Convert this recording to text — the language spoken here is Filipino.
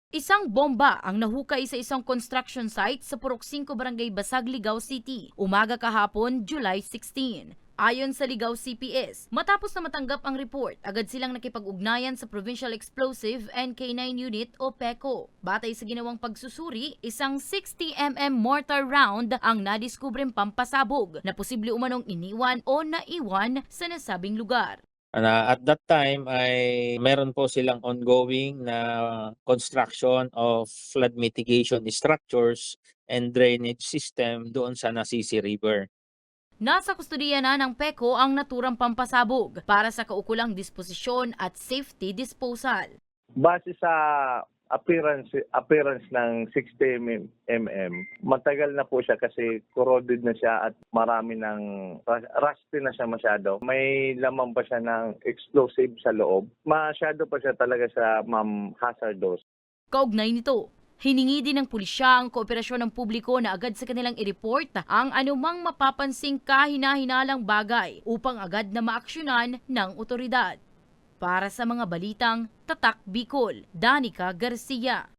Isang bomba ang nahukay sa isang construction site sa Purok 5 Barangay Basag, Ligao City, umaga kahapon, July 16. Ayon sa Ligao CPS, matapos na matanggap ang report, agad silang nakipag-ugnayan sa Provincial Explosive and K9 Unit o PECO. Batay sa ginawang pagsusuri, isang 60mm mortar round ang nadiskubreng pampasabog na posible umanong iniwan o naiwan sa nasabing lugar. At that time ay meron po silang ongoing na construction of flood mitigation structures and drainage system doon sa Nasisi River. Nasa kustodiya na ng PECO ang naturang pampasabog para sa kaukulang disposisyon at safety disposal. Base sa appearance ng 60mm, matagal na po siya kasi corroded na siya at marami ng rusty na siya masyado. May laman pa siya ng explosive sa loob. Masyado pa siya talaga sa hazardous. Kaugnay nito, hiningi din ng pulisya ang kooperasyon ng publiko na agad sa kanilang i-report ang anumang mapapansing kahina-hinalang bagay upang agad na maaksyonan ng otoridad. Para sa mga balitang Tatak Bicol, Danica Garcia.